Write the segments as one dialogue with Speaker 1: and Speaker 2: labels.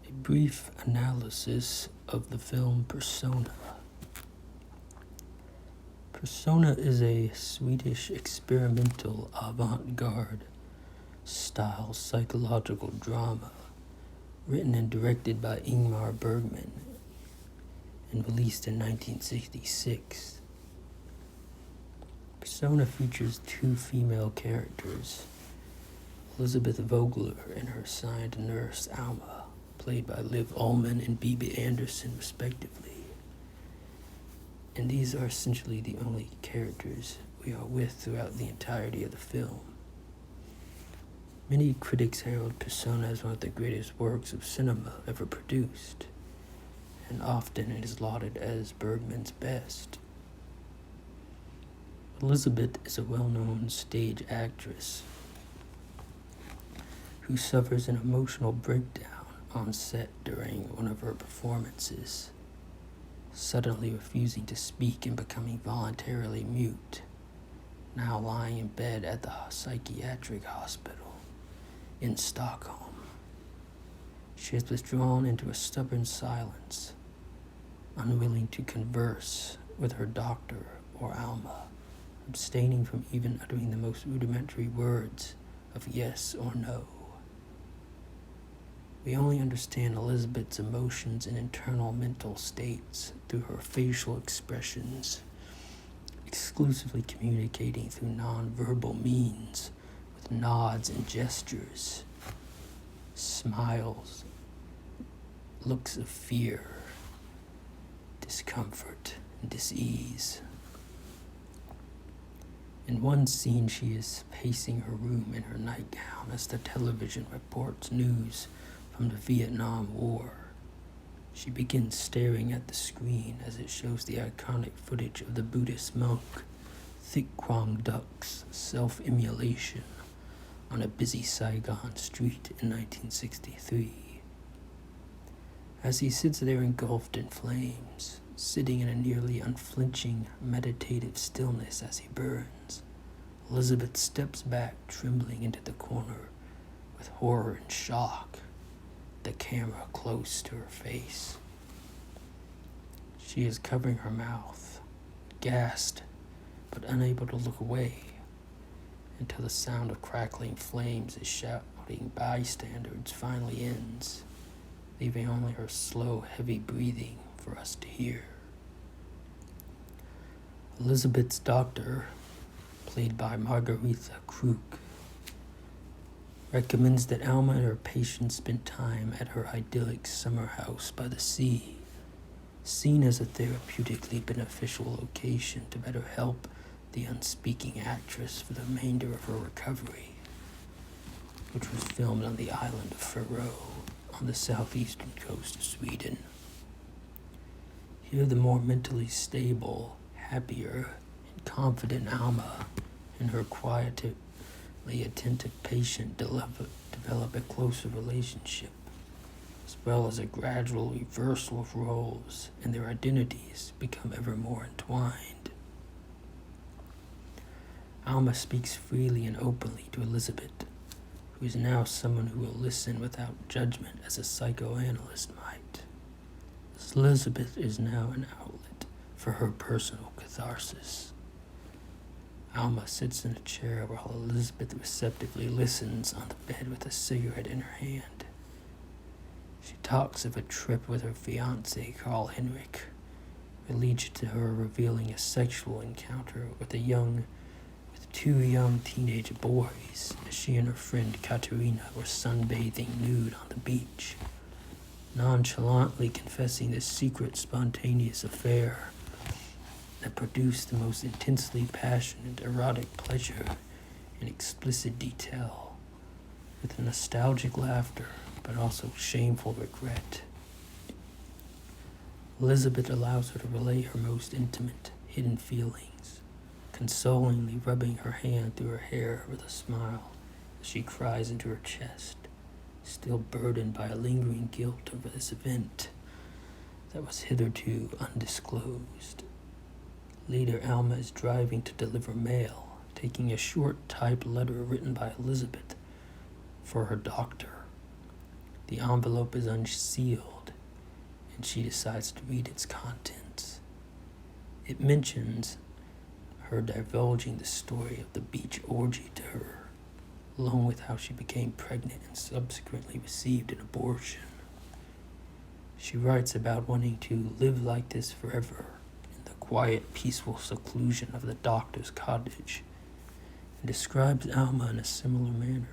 Speaker 1: A brief analysis of the film Persona. Persona is a Swedish experimental avant-garde style psychological drama written and directed by Ingmar Bergman and released in 1966. Persona features two female characters, Elizabeth Vogler and her assigned nurse Alma, played by Liv Ullmann and Bibi Andersson respectively. And these are essentially the only characters we are with throughout the entirety of the film. Many critics herald Persona as one of the greatest works of cinema ever produced, and often it is lauded as Bergman's best. Elizabeth is a well-known stage actress who suffers an emotional breakdown on set during one of her performances, suddenly refusing to speak and becoming voluntarily mute, now lying in bed at the psychiatric hospital in Stockholm. She has withdrawn into a stubborn silence, unwilling to converse with her doctor or Alma, abstaining from even uttering the most rudimentary words of yes or no. We only understand Elizabeth's emotions and internal mental states through her facial expressions, exclusively communicating through non-verbal means with nods and gestures, smiles, looks of fear, discomfort, and dis-ease. In one scene, she is pacing her room in her nightgown as the television reports news from the Vietnam War. She begins staring at the screen as it shows the iconic footage of the Buddhist monk Thich Quang Duc's self-immolation on a busy Saigon street in 1963. As he sits there engulfed in flames, sitting in a nearly unflinching, meditative stillness as he burns, Elizabeth steps back, trembling into the corner with horror and shock, the camera close to her face. She is covering her mouth, gasped, but unable to look away, until the sound of crackling flames as shouting bystanders finally ends, leaving only her slow, heavy breathing for us to hear. Elizabeth's doctor, played by Margarita Kruk, recommends that Alma and her patient spend time at her idyllic summer house by the sea, seen as a therapeutically beneficial location to better help the unspeaking actress for the remainder of her recovery, which was filmed on the island of Faroe on the southeastern coast of Sweden. Here, the more mentally stable, happier, and confident Alma and her quietly attentive patient develop a closer relationship, as well as a gradual reversal of roles, and their identities become ever more entwined. Alma speaks freely and openly to Elizabeth, who is now someone who will listen without judgment as a psychoanalyst might. Elizabeth is now an outlet for her personal catharsis. Alma sits in a chair while Elizabeth receptively listens on the bed with a cigarette in her hand. She talks of a trip with her fiancé, Carl Henrik, related to her revealing a sexual encounter with two young teenage boys as she and her friend Katerina were sunbathing nude on the beach, nonchalantly confessing this secret, spontaneous affair that produced the most intensely passionate erotic pleasure in explicit detail, with nostalgic laughter but also shameful regret. Elizabeth allows her to relay her most intimate, hidden feelings, consolingly rubbing her hand through her hair with a smile as she cries into her chest, still burdened by a lingering guilt over this event that was hitherto undisclosed. Later, Alma is driving to deliver mail, taking a short typed letter written by Elizabeth for her doctor. The envelope is unsealed, and she decides to read its contents. It mentions her divulging the story of the beach orgy to her, along with how she became pregnant and subsequently received an abortion. She writes about wanting to live like this forever in the quiet, peaceful seclusion of the doctor's cottage, and describes Alma in a similar manner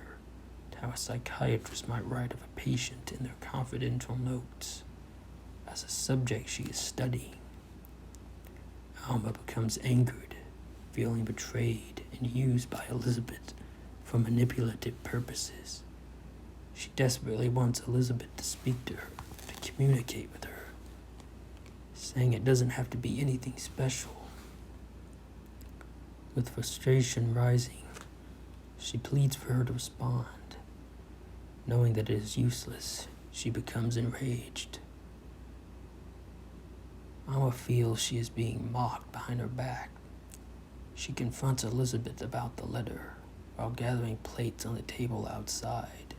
Speaker 1: to how a psychiatrist might write of a patient in their confidential notes as a subject she is studying. Alma becomes angered, feeling betrayed and used by Elizabeth for manipulative purposes. She desperately wants Elizabeth to speak to her, to communicate with her, saying it doesn't have to be anything special. With frustration rising, she pleads for her to respond. Knowing that it is useless, she becomes enraged. Alma feels she is being mocked behind her back. She confronts Elizabeth about the letter while gathering plates on the table outside.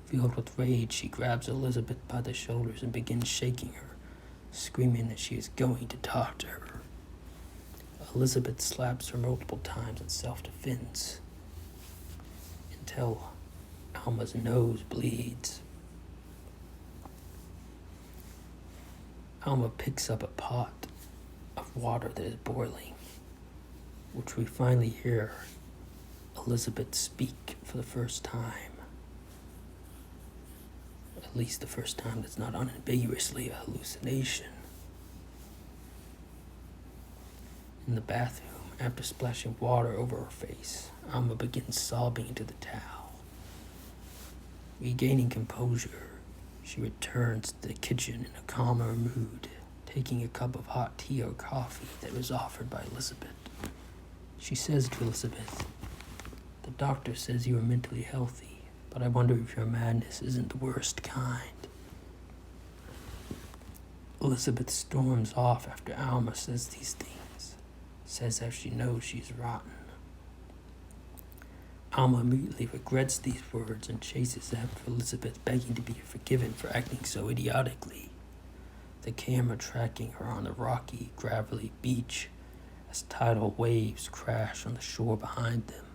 Speaker 1: Filled with rage, she grabs Elizabeth by the shoulders and begins shaking her, screaming that she is going to talk to her. Elizabeth slaps her multiple times in self-defense until Alma's nose bleeds. Alma picks up a pot of water that is boiling, which we finally hear Elizabeth speak for the first time. At least the first time that's not unambiguously a hallucination. In the bathroom, after splashing water over her face, Alma begins sobbing into the towel. Regaining composure, she returns to the kitchen in a calmer mood, taking a cup of hot tea or coffee that was offered by Elizabeth. She says to Elizabeth, "The doctor says you are mentally healthy, but I wonder if your madness isn't the worst kind." Elizabeth storms off after Alma says these things, says how she knows she's rotten. Alma immediately regrets these words and chases after Elizabeth, begging to be forgiven for acting so idiotically, the camera tracking her on the rocky, gravelly beach as tidal waves crash on the shore behind them.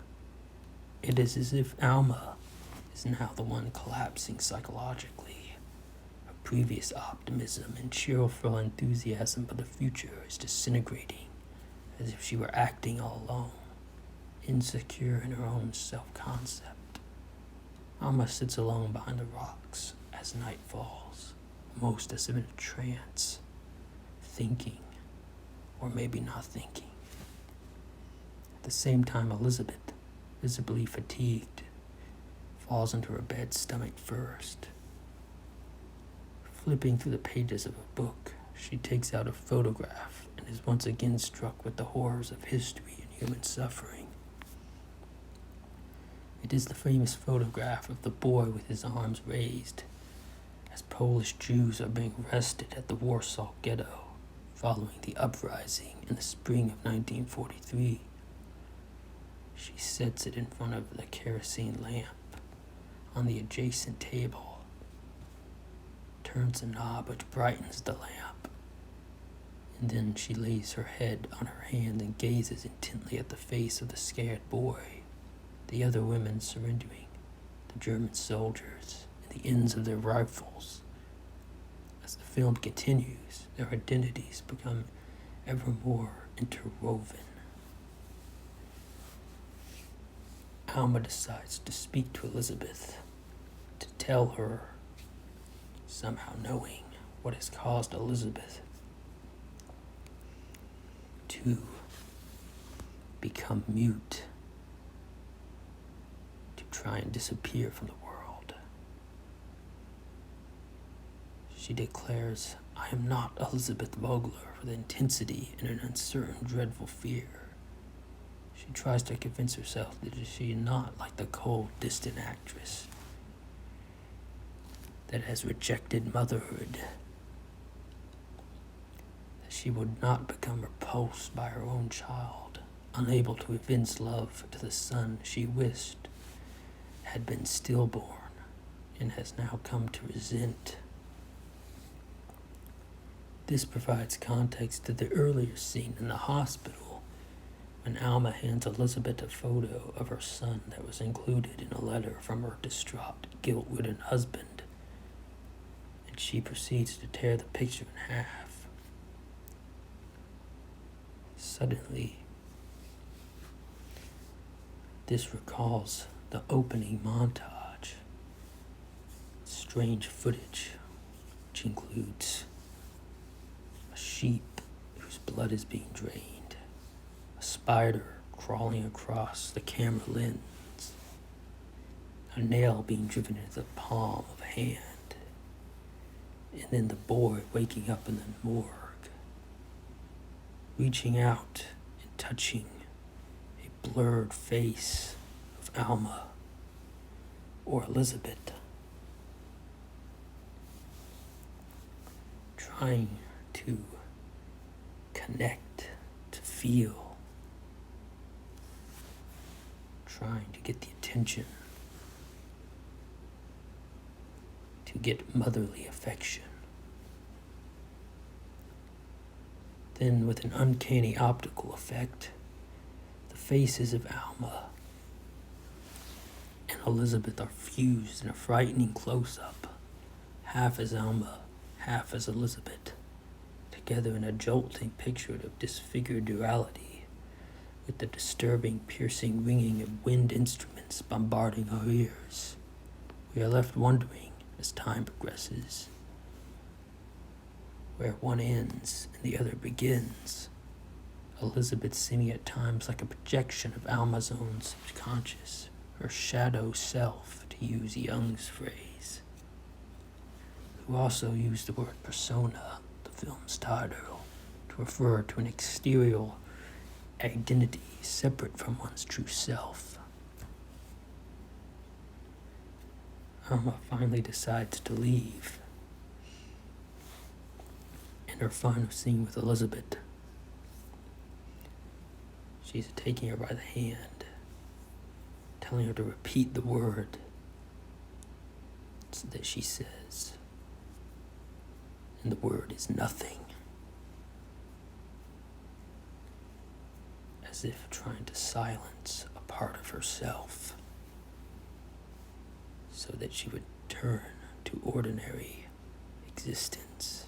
Speaker 1: It is as if Alma is now the one collapsing psychologically. Her previous optimism and cheerful enthusiasm for the future is disintegrating, as if she were acting all alone, insecure in her own self-concept. Alma sits alone behind the rocks as night falls, almost as if in a trance, thinking, or maybe not thinking. At the same time, Elizabeth, visibly fatigued, falls into her bed stomach first. Flipping through the pages of a book, she takes out a photograph and is once again struck with the horrors of history and human suffering. It is the famous photograph of the boy with his arms raised as Polish Jews are being arrested at the Warsaw Ghetto following the uprising in the spring of 1943. She sets it in front of the kerosene lamp on the adjacent table, turns the knob which brightens the lamp, and then she lays her head on her hand and gazes intently at the face of the scared boy, the other women surrendering, the German soldiers, and the ends of their rifles. As the film continues, their identities become ever more interwoven. Alma decides to speak to Elizabeth, to tell her, somehow knowing what has caused Elizabeth to become mute, to try and disappear from the world. She declares, "I am not Elizabeth Vogler," with intensity and an uncertain, dreadful fear. She tries to convince herself that she is not like the cold, distant actress that has rejected motherhood, that she would not become repulsed by her own child, unable to evince love to the son she wished had been stillborn, and has now come to resent. This provides context to the earlier scene in the hospital when Alma hands Elizabeth a photo of her son that was included in a letter from her distraught, guilt-ridden husband, and she proceeds to tear the picture in half. Suddenly, this recalls the opening montage. Strange footage, which includes a sheep whose blood is being drained, a spider crawling across the camera lens, a nail being driven into the palm of a hand, and then the boy waking up in the morgue, reaching out and touching a blurred face of Alma or Elizabeth, trying to connect, to feel, trying to get the attention, to get motherly affection. Then, with an uncanny optical effect, the faces of Alma and Elizabeth are fused in a frightening close-up, half as Alma, half as Elizabeth, together in a jolting picture of disfigured duality, with the disturbing, piercing ringing of wind instruments bombarding our ears. We are left wondering, as time progresses, where one ends and the other begins. Elizabeth seeming at times like a projection of Alma's own subconscious, her shadow self, to use Jung's phrase, who also used the word persona, the film's title, to refer to an exterior identity separate from one's true self. Alma finally decides to leave. In her final scene with Elizabeth, she's taking her by the hand, telling her to repeat the word that she says. And the word is nothing. As if trying to silence a part of herself so that she would turn to ordinary existence.